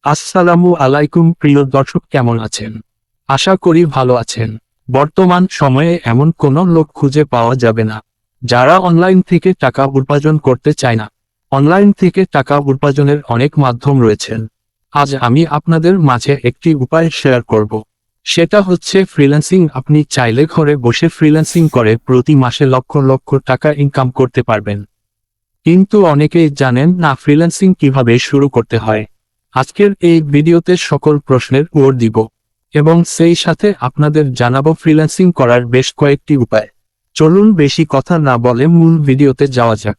আসসালামু আলাইকুম প্রিয় দর্শক, কেমন আছেন? আশা করি ভালো আছেন। বর্তমান সময়ে এমন কোনো লোক খুঁজে পাওয়া যাবে না যারা অনলাইন থেকে টাকা উপার্জন করতে চায় না। অনলাইন থেকে টাকা উপার্জনের অনেক মাধ্যম রয়েছেন। আজ আমি আপনাদের মাঝে একটি উপায় শেয়ার করব। সেটা হচ্ছে ফ্রিল্যান্সিং। আপনি চাইলে ঘরে বসে ফ্রিল্যান্সিং করে প্রতি মাসে লক্ষ লক্ষ টাকা ইনকাম করতে পারবেন। কিন্তু অনেকেই জানেন না ফ্রিল্যান্সিং কিভাবে শুরু করতে হয়। আজকের এই ভিডিওতে সকল প্রশ্নের উত্তর দিব এবং সেই সাথে আপনাদের জানাবো ফ্রিল্যান্সিং করার বেশ কয়েকটি উপায়। চলুন বেশি কথা না বলে মূল ভিডিওতে যাওয়া যাক।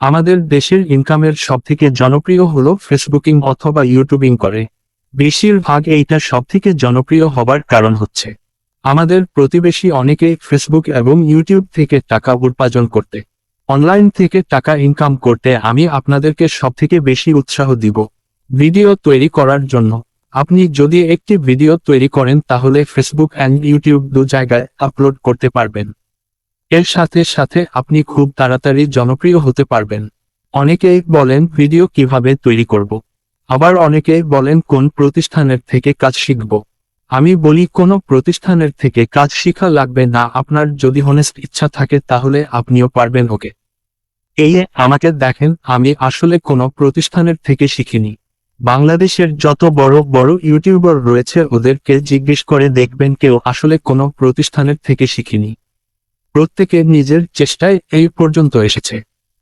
আমাদের দেশের ইনকামের সবথেকে জনপ্রিয় হলো ফেসবুকিং অথবা ইউটিউবিং করে। বেশিরভাগ এইটা সবথেকে জনপ্রিয় হবার কারণ হচ্ছে আমাদের প্রতিবেশী অনেকেই ফেসবুক এবং ইউটিউব থেকে টাকা উপার্জন করতে, অনলাইন থেকে টাকা ইনকাম করতে আমি আপনাদেরকে সবথেকে বেশি উৎসাহ দিব ভিডিও তৈরি করার জন্য। আপনি যদি একটি ভিডিও তৈরি করেন তাহলে ফেসবুক অ্যান্ড ইউটিউব দু জায়গায় আপলোড করতে পারবেন। এর সাথে সাথে আপনি খুব তাড়াতাড়ি জনপ্রিয় হতে পারবেন। অনেকেই বলেন ভিডিও কিভাবে তৈরি করব, আবার অনেকেই বলেন কোন প্রতিষ্ঠানের থেকে কাজ শিখব। আমি বলি কোনো প্রতিষ্ঠানের থেকে কাজ শিখা লাগবে না। আপনার যদি হনেস্ট ইচ্ছা থাকে তাহলে আপনিও পারবেন। ওকে, এই আমাকে দেখেন, আমি আসলে কোনো প্রতিষ্ঠানের থেকে শিখিনি। বাংলাদেশের যত বড় বড় ইউটিউবার রয়েছে ওদেরকে জিজ্ঞেস করে দেখবেন, কেউ আসলে কোনো প্রতিষ্ঠানের থেকে শিখিনি। প্রত্যেকে নিজের চেষ্টায় এই পর্যন্ত এসেছে।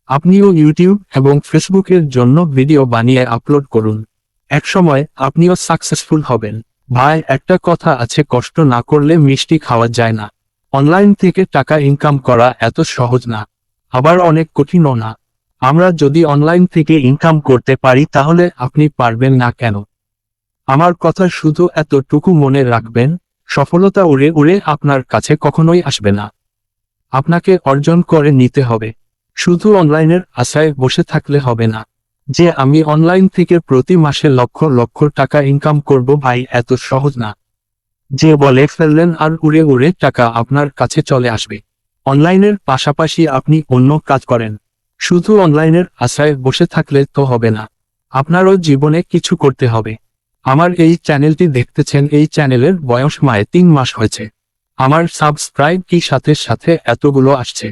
আপনিও ইউটিউব এবং ফেসবুকের জন্য ভিডিও বানিয়ে আপলোড করুন, একসময় আপনিও সাকসেসফুল হবেন। ভাই, একটা কথা আছে, কষ্ট না করলে মিষ্টি খাওয়া যায় না। অনলাইন থেকে টাকা ইনকাম করা এত সহজ না, আবার অনেক কঠিনও না। আমরা যদি অনলাইন থেকে ইনকাম করতে পারি তাহলে আপনি পারবেন না কেন? আমার কথা শুধু এতটুকু মনে রাখবেন, সফলতা উড়ে উড়ে আপনার কাছে কখনোই আসবে না। আপনাকে অর্জন করে নিতে হবে। শুধু অনলাইনের আশায় বসে থাকলে হবে না যে আমি অনলাইন থেকে প্রতি মাসে লক্ষ লক্ষ টাকা ইনকাম করব। ভাই, এত সহজ না। যে বলে ফেললেন আর উড়ে উড়ে টাকা আপনার কাছে চলে আসবে। অনলাইনের পাশাপাশি আপনি অন্য কাজ করেন। শুধু অনলাইনের আশায় বসে থাকলে তো হবে না, আপনারও জীবনে কিছু করতে হবে। আমার এই চ্যানেলটি দেখতেছেন, এই চ্যানেলের বয়স মায়ে 3 মাস হয়েছে। আমার সাবস্ক্রাইব কি সাথে সাথে এতগুলো আসছে।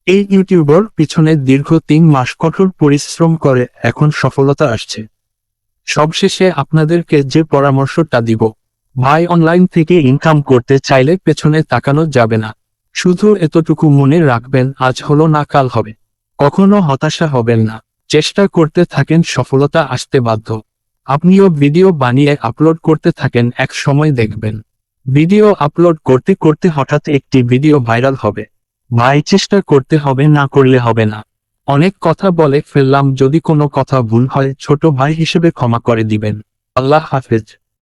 এই ইউটিউবার পিছনে দীর্ঘ 3 মাস কঠোর পরিশ্রম করে এখন সফলতা আসছে। সবশেষে আপনাদেরকে যে পরামর্শটা দিব, ভাই, অনলাইন থেকে ইনকাম করতে চাইলে পেছনে তাকানো যাবে না। শুধু এতটুকু মনে রাখবেন, আজ হলো না কাল হবে। কখনো হতাশা হবেন না, চেষ্টা করতে থাকেন, সফলতা আসতে বাধ্য। আপনিও ভিডিও বানিয়ে আপলোড করতে থাকেন, এক সময় দেখবেন ভিডিও আপলোড করতে করতে হঠাৎ একটি ভিডিও ভাইরাল হবে। ভাই, চেষ্টা করতে হবে, না করলে হবে না। অনেক কথা বলে ফেললাম, যদি কোনো কথা ভুল হয় ছোট ভাই হিসেবে ক্ষমা করে দিবেন। আল্লাহ হাফেজ।